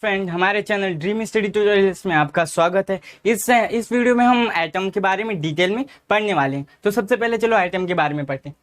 Friend, हमारे channel dream study tutorials में आपका स्वागत है। इस वीडियो में हम एटम के बारे में डिटेल में पढ़ने वाले हैं। तो सबसे पहले चलो एटम के बारे में पढ़ते हैं।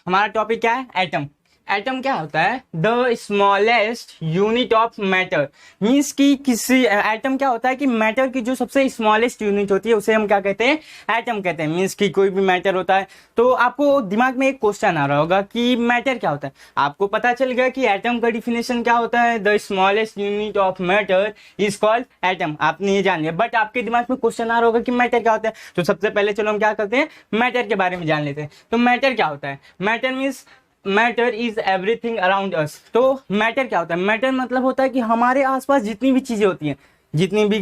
हमारा टॉपिक क्या है? एटम। एटम क्या होता है? The smallest unit of matter. Means कि किसी एटम क्या होता है कि मैटर की जो सबसे स्मॉलेस्ट यूनिट होती है उसे हम क्या कहते हैं? एटम कहते हैं। मीन्स कि कोई भी मैटर होता है। तो आपको दिमाग में एक क्वेश्चन आ रहा होगा कि मैटर क्या होता है। आपको पता चल गया कि एटम का डिफिनेशन क्या होता है, the smallest unit of matter is called atom. आपने ये जान लिया, बट आपके दिमाग में क्वेश्चन आ रहा होगा कि मैटर क्या होता है। तो सबसे पहले चलो हम क्या करते हैं, मैटर के बारे में जान लेते हैं। तो मैटर क्या होता है? Matter means matter is everything around us. तो मैटर क्या होता है? मैटर मतलब होता है कि हमारे आसपास जितनी भी चीजें होती हैं, जितनी भी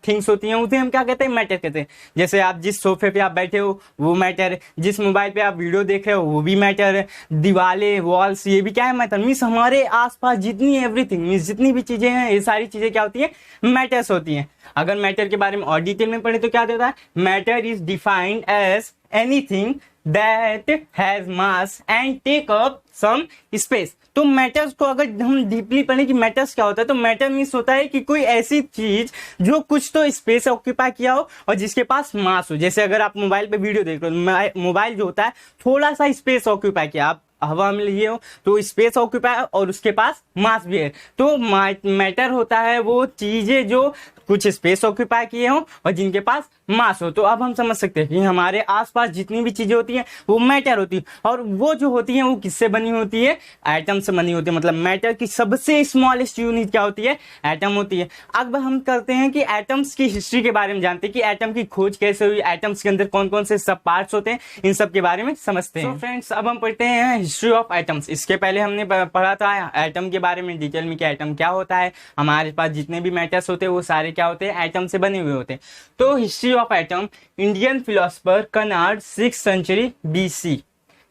थिंग्स होती हैं, उसे हम क्या कहते हैं? मैटर कहते हैं। जैसे आप जिस सोफे पे आप बैठे हो वो मैटर है, जिस मोबाइल पे आप वीडियो देख रहे हो वो भी मैटर है, दीवारें वॉल्स ये भी क्या है? मैटर। मीन्स हमारे आसपास जितनी एवरीथिंग मीन्स जितनी भी चीजें हैं, ये सारी चीजें क्या होती है? मैटर्स होती हैं। अगर मैटर के बारे में और डिटेल में पढ़े तो क्या देता है? Matter is defined as anything that has mass and take up some space। तो मैटर्स को अगर हम डीपली पढ़ें कि मैटर्स क्या होता है, तो मैटर मीन्स होता है कि कोई ऐसी चीज जो कुछ तो स्पेस ऑक्यूपाई किया हो और जिसके पास मास हो। जैसे अगर आप मोबाइल पे वीडियो देख रहे हो, मोबाइल जो होता है थोड़ा सा स्पेस ऑक्यूपाई किया, आप हवा में लिए हो तो स्पेस ऑक्यूपाई और उसके पास मास भी है। तो मैटर होता है वो चीजें जो कुछ स्पेस ऑक्यूपाई किए हो और जिनके पास मास हो। तो अब हम समझ सकते हैं कि हमारे आसपास जितनी भी चीजें होती हैं वो मैटर होती है, और वो जो होती हैं वो किससे बनी होती है? एटम से बनी होती है। मतलब मैटर की सबसे स्मॉलेस्ट यूनिट क्या होती है? एटम होती है। अब हम करते हैं कि एटम्स की हिस्ट्री के बारे में जानते हैं कि एटम की खोज कैसे हुई, एटम्स के अंदर कौन कौन से सब पार्ट्स होते हैं, इन सब के बारे में समझते हैं। फ्रेंड्स, अब हम पढ़ते हैं हिस्ट्री ऑफ एटम्स। इसके पहले हमने पढ़ा था एटम के बारे में डिटेल में कि एटम क्या होता है। हमारे पास जितने भी मैटर्स होते हैं वो सारे क्या होते हैं? एटम से बने हुए होते हैं। तो history of atom, Indian philosopher Kanad 6th century BC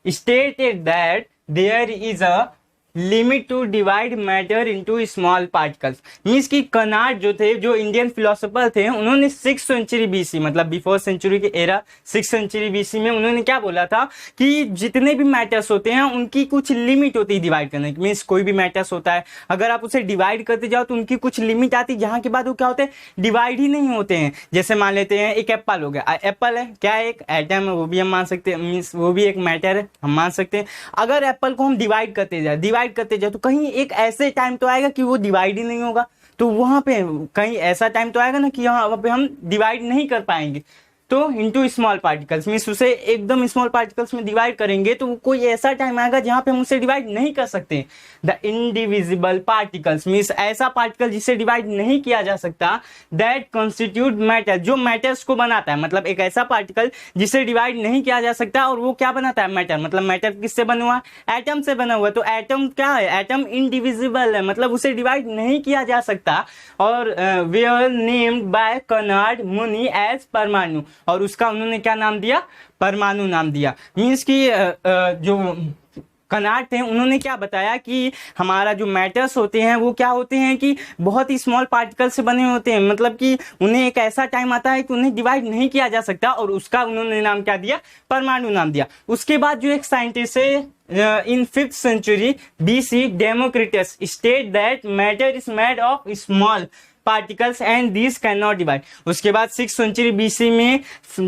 stated that there is a limit to divide matter into small particles. Means कि कनार्ड जो थे, जो इंडियन फिलोसोफर थे, उन्होंने 6th century BC मतलब बिफोर सेंचुरी के एरा 6th century BC में उन्होंने क्या बोला था कि जितने भी मैटर्स होते हैं उनकी कुछ लिमिट होती है डिवाइड करने की। मीन्स कोई भी मैटर्स होता है, अगर आप उसे डिवाइड करते जाओ तो उनकी कुछ लिमिट आती है, जहां के बाद वो क्या होते हैं? डिवाइड ही नहीं होते हैं। जैसे मान लेते हैं एक एप्पल हो गया। एप्पल है क्या? एक एटम है, वो भी हम मान सकते हैं। मीन्स वो भी एक मैटर है, हम मान सकते हैं। अगर एप्पल को हम डिवाइड करते जाओ तो कहीं एक ऐसे टाइम तो आएगा कि वो डिवाइड ही नहीं होगा। तो वहां पे कहीं ऐसा टाइम तो आएगा ना कि यहाँ पे हम डिवाइड नहीं कर पाएंगे। तो इनटू स्मॉल पार्टिकल्स मीन्स उसे एकदम स्मॉल पार्टिकल्स में डिवाइड करेंगे तो कोई ऐसा टाइम आएगा जहां पे हम उसे डिवाइड नहीं कर सकते। द इनडिविजिबल पार्टिकल्स मीन्स ऐसा पार्टिकल जिसे डिवाइड नहीं किया जा सकता, दैट कॉन्स्टिट्यूट मैटर, जो मैटर्स को बनाता है। मतलब एक ऐसा पार्टिकल जिसे डिवाइड नहीं किया जा सकता और वो क्या बनाता है? मैटर। मतलब मैटर किससे बना हुआ? एटम से बना हुआ। तो एटम क्या है? एटम इनडिविजिबल है, मतलब उसे डिवाइड नहीं किया जा सकता। और वेयर नेम्ड बाय कनार्ड मुनि एज परमाणु, और उसका उन्होंने क्या नाम दिया? परमाणु नाम दिया। मीन्स कि जो कनार्ड थे उन्होंने क्या बताया कि हमारा जो मैटर्स होते हैं वो क्या होते हैं कि बहुत ही स्मॉल पार्टिकल से बने होते हैं। मतलब कि उन्हें एक ऐसा टाइम आता है कि उन्हें डिवाइड नहीं किया जा सकता, और उसका उन्होंने नाम क्या दिया? परमाणु नाम दिया। उसके बाद जो एक साइंटिस्ट है इन 5th century BC, Democritus state that matter is made of small particles and this can not divide. उसके बाद 6th century BC में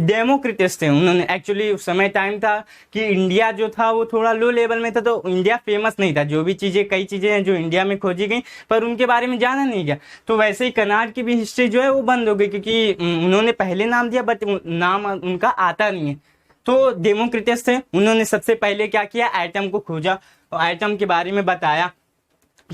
डेमोक्रिटस थे। उन्होंने एक्चुअली उस समय टाइम था कि इंडिया जो था वो थोड़ा लो लेवल में था, तो इंडिया फेमस नहीं था। जो भी चीजें, कई चीजें हैं जो इंडिया में खोजी गई पर उनके बारे में जाना नहीं गया। तो वैसे ही कनार्ड की भी हिस्ट्री जो है वो बंद हो गई, क्योंकि उन्होंने पहले नाम दिया बट नाम उनका आता नहीं है। तो डेमोक्रिटस थे, उन्होंने सबसे पहले क्या किया? एटम को खोजा और एटम के बारे में बताया।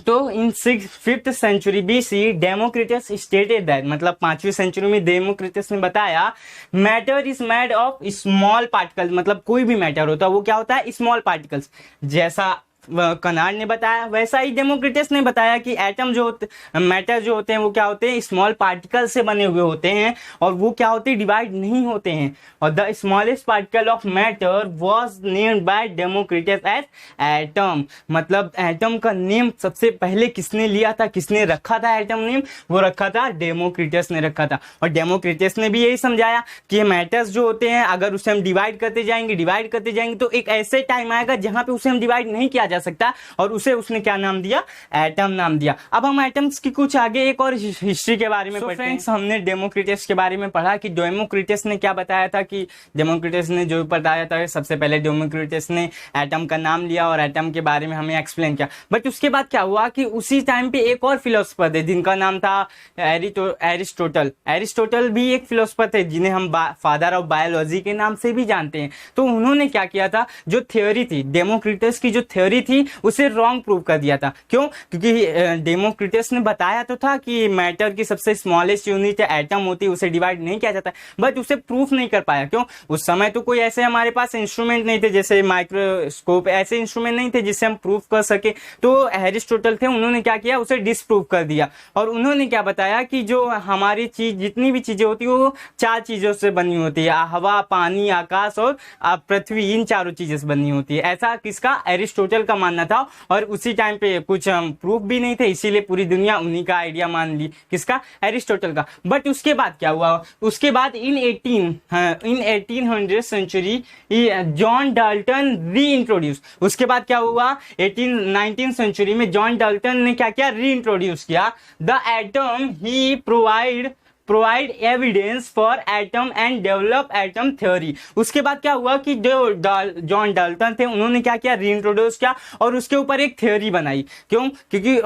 तो इन 5th century BC Democritus stated that, मतलब 5वीं सेंचुरी में डेमोक्रिटस ने बताया matter is made of small particles. मतलब कोई भी मैटर होता है वो क्या होता है? Small particles. जैसा कनार्ड ने बताया वैसा ही डेमोक्रिटस ने बताया कि एटम जो मैटर जो होते हैं वो क्या होते हैं? स्मॉल पार्टिकल से बने हुए होते हैं, और वो क्या होते हैं? डिवाइड नहीं होते हैं। और the smallest particle of matter was named by Democritus as atom. मतलब एटम का नेम सबसे पहले किसने लिया था, किसने रखा था एटम नेम? वो रखा था डेमोक्रिटस ने रखा था। और डेमोक्रिटस ने भी यही समझाया कि मैटर्स जो होते हैं अगर उसे हम डिवाइड करते जाएंगे तो एक ऐसे टाइम आएगा जहां पे उसे हम डिवाइड नहीं किया जा सकता, और उसे उसने क्या नाम दिया, एटम नाम दिया। अब हम एटम्स की कुछ आगे एक और हिस्ट्री के बारे में पढ़ते हैं। हमने डेमोक्रिटस के बारे में पढ़ा कि डेमोक्रिटस ने क्या बताया था, कि डेमोक्रिटस ने जो बताया था, सबसे पहले डेमोक्रिटस ने एटम का नाम लिया और एटम के बारे में हमें एक्सप्लेन किया। बट उसके बाद क्या हुआ कि उसी टाइम पे एक और फिलोसफर थे जिनका नाम था एरिस्टोटल। एरिस्टोटल भी एक फिलोसफर थे जिन्हें हम फादर ऑफ बायोलॉजी के नाम से भी जानते हैं। तो उन्होंने क्या किया था, जो थ्योरी थी डेमोक्रिटस की, जो थ्योरी थी उसे रॉन्ग प्रूव कर दिया था। क्यों? क्योंकि डेमोक्रिटस ने बताया तो था कि मैटर की सबसे स्मॉलेस्ट यूनिट एटम होती है, उसे डिवाइड नहीं किया जाता, बट उसे प्रूफ नहीं कर पाया। क्यों? उस समय तो कोई ऐसे हमारे पास इंस्ट्रूमेंट नहीं थे, जैसे माइक्रोस्कोप, ऐसे इंस्ट्रूमेंट नहीं थे जिससे हम प्रूफ कर सके। तो एरिस्टोटल थे, उन्होंने क्या किया, उसे डिसप्रूव कर दिया। और उन्होंने क्या बताया कि जो हमारी चीज, जितनी भी चीजें होती है वो 4 चीजों से बनी होती है, हवा, पानी, आकाश और पृथ्वी, इन चारों चीजों से बनी होती है। ऐसा किसका, एरिस्टोटल का मानना था। और उसी टाइम पे कुछ प्रूफ भी नहीं थे, इसीलिए पूरी दुनिया उन्हीं का आइडिया मान ली। किसका? एरिस्टोटल का। बट उसके बाद क्या हुआ, उसके बाद इन 1800 सेंचुरी जॉन डाल्टन री इंट्रोड्यूस। उसके बाद क्या हुआ, 19th सेंचुरी में जॉन डाल्टन ने क्या किया, री इंट्रोड्यूस किया the atom. He provide evidence for atom and develop atom theory. उसके बाद क्या हुआ कि जो जॉन डाल्टन थे, उन्होंने क्या किया, रीइंट्रोड्यूस किया और उसके ऊपर एक थ्योरी बनाई। क्यों? क्योंकि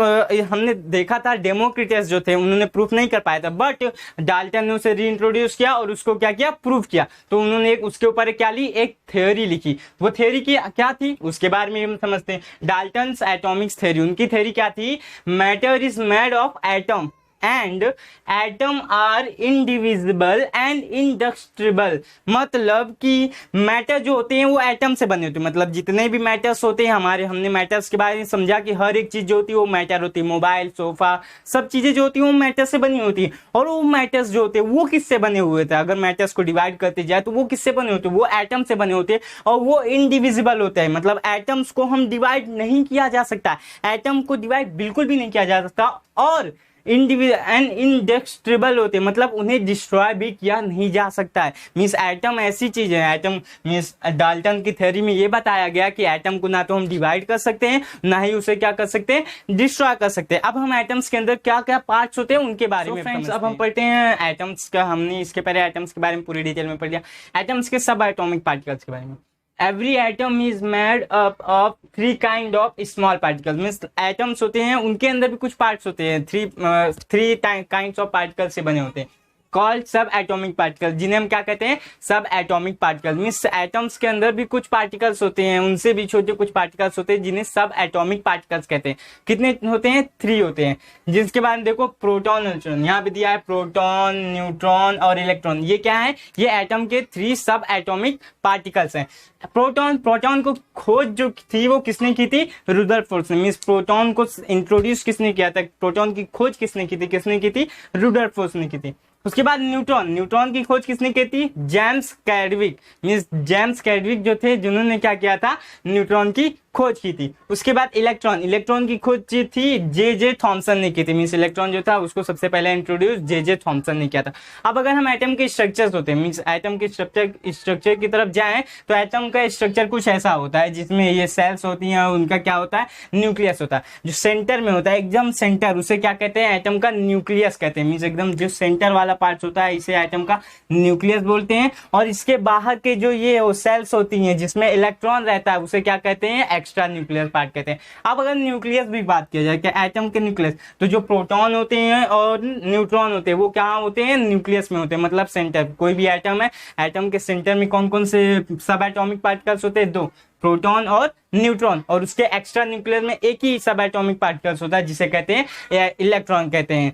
हमने देखा था डेमोक्रिटस जो थे उन्होंने प्रूफ नहीं कर पाया था, बट डाल्टन ने उसे रीइंट्रोड्यूस किया और उसको क्या किया, प्रूफ किया। तो उन्होंने एक उसके ऊपर क्या ली, एक थ्योरी लिखी। वो थ्योरी की क्या थी, उसके बारे में हम समझते हैं। डाल्टन्स एटॉमिक्स थ्योरी, उनकी थ्योरी क्या थी, matter is made of atom and atom are indivisible and indestructible. मतलब कि मैटर जो होते हैं वो एटम से बने होते हैं। मतलब जितने भी मैटर्स होते हैं हमारे, हमने मैटर्स के बारे में समझा कि हर एक चीज जो होती है वो मैटर होती है। मोबाइल, सोफा, सब चीजें जो होती है वो मैटर से बनी होती है। और वो मैटर्स जो होते हैं वो किससे बने हुए थे, अगर मैटर्स को डिवाइड करते जाए तो वो किससे बने होते हैं, वो एटम से बने होते हैं। और वो इनडिविजिबल होते हैं, मतलब एटम्स को हम डिवाइड नहीं किया जा सकता, एटम को डिवाइड बिल्कुल भी नहीं किया जा सकता। और इनडेस्ट्रेबल होते, मतलब उन्हें डिस्ट्रॉय भी किया नहीं जा सकता है। मींस एटम ऐसी चीज है, एटम मींस डाल्टन की थ्योरी में ये बताया गया कि एटम को ना तो हम डिवाइड कर सकते हैं, ना ही उसे क्या कर सकते हैं, डिस्ट्रॉय कर सकते हैं। अब हम एटम्स के अंदर क्या क्या पार्ट्स होते हैं उनके बारे में फ्रेंड्स अब हम पढ़ते हैं एटम्स का। हमने इसके पहले एटम्स के बारे में पूरी डिटेल में पढ़ लिया, एटम्स के सब एटॉमिक पार्टिकल्स के बारे में। Every atom is made up of 3 kind of small particles। Means atoms होते हैं उनके अंदर भी कुछ पार्ट्स होते हैं, 3 काइंड्स ऑफ पार्टिकल्स से बने होते हैं, कॉल्ड सब एटॉमिक पार्टिकल, जिन्हें हम क्या कहते हैं, सब एटॉमिक पार्टिकल। मीन्स एटम्स के अंदर भी कुछ पार्टिकल्स होते हैं, उनसे भी छोटे कुछ पार्टिकल्स होते हैं जिन्हें सब एटॉमिक पार्टिकल्स कहते हैं। कितने होते हैं, 3 होते हैं, जिसके बारे में देखो प्रोटॉन, न्यूट्रॉन। यहाँ पे दिया है प्रोटॉन, न्यूट्रॉन और इलेक्ट्रॉन। ये क्या है, ये एटम के 3 सब एटॉमिक पार्टिकल्स हैं। प्रोटॉन को खोज जो थी वो किसने की थी, रुदरफोर्ड ने। मीन्स प्रोटॉन को इंट्रोड्यूस किसने किया था, प्रोटॉन की खोज किसने की थी, रुदरफोर्ड ने की थी। उसके बाद न्यूट्रॉन की खोज किसने की थी, James Chadwick. Means James Chadwick जो थे, जिन्होंने क्या किया था, न्यूट्रॉन की खोज की थी। उसके बाद इलेक्ट्रॉन की खोज थी जे थॉमसन ने की थी। मींस इलेक्ट्रॉन जो था उसको सबसे पहले इंट्रोड्यूस जे थॉमसन ने किया था। अब अगर हम एटम के स्ट्रक्चर्स होते हैं, मींस एटम के स्ट्रक्चर की तरफ जाएं तो एटम का स्ट्रक्चर कुछ ऐसा होता है जिसमें ये सेल्स होती हैं, उनका क्या होता है, न्यूक्लियस होता है। जो सेंटर में होता है, एकदम सेंटर, उसे क्या कहते हैं, एटम का न्यूक्लियस कहते हैं। मींस एकदम जो सेंटर वाला पार्ट होता है इसे एटम का न्यूक्लियस बोलते हैं। और इसके बाहर के जो ये सेल्स होती हैं जिसमें इलेक्ट्रॉन रहता है उसे क्या कहते हैं, एक्स्ट्रा न्यूक्लियर पार्ट कहते हैं। अब अगर न्यूक्लियस भी बात किया जाए, क्या एटम के न्यूक्लियस, तो जो प्रोटॉन होते हैं और न्यूट्रॉन होते हैं वो कहाँ होते हैं, न्यूक्लियस में होते हैं, मतलब सेंटर। कोई भी एटम है, एटम के सेंटर में कौन कौन से सब एटॉमिक पार्टिकल्स होते हैं, 2, प्रोटॉन और न्यूट्रॉन। और उसके एक्स्ट्रा न्यूक्लियर में एक ही सब एटॉमिक पार्टिकल्स होता है जिसे कहते हैं इलेक्ट्रॉन कहते हैं।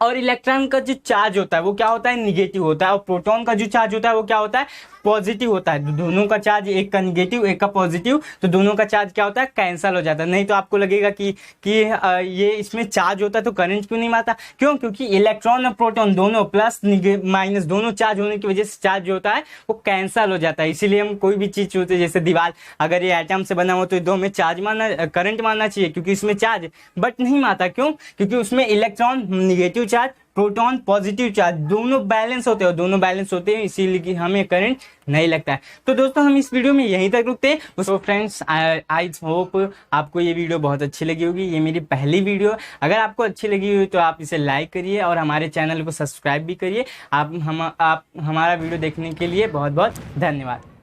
और इलेक्ट्रॉन का जो चार्ज होता है वो क्या होता है, निगेटिव होता है। और प्रोटॉन का जो चार्ज होता है वो क्या होता है, पॉजिटिव होता है। दोनों का चार्ज, एक का निगेटिव एक का पॉजिटिव, तो दोनों का चार्ज क्या होता है, कैंसिल हो जाता है। नहीं तो आपको लगेगा कि ये इसमें चार्ज होता है तो करंट क्यों नहीं मारता, क्यों, क्योंकि इलेक्ट्रॉन और प्रोटॉन दोनों प्लस माइनस दोनों चार्ज होने की वजह से चार्ज जो होता है वो कैंसिल हो जाता है। इसीलिए हम कोई भी चीज होती है, जैसे दीवार, अगर ये एटम से बना हो तो दो में चार्ज मारना, करंट मारना चाहिए क्योंकि इसमें चार्ज, बट नहीं मारता। क्यों, क्योंकि उसमें electron negative charge, proton positive charge दोनों बैलेंस होते हैं, दोनों बैलेंस होते हैं, इसीलिए कि हमें करंट नहीं लगता है। तो दोस्तों हम इस वीडियो में यहीं तक रुकते हैं। तो फ्रेंड्स आई होप आपको ये वीडियो बहुत अच्छी लगी होगी। ये मेरी पहली वीडियो, अगर आपको अच्छी लगी हुई तो आप इसे लाइक करिए और हमारे चैनल को सब्सक्राइब भी करिए। आप हमारा वीडियो देखने के लिए बहुत बहुत धन्यवाद।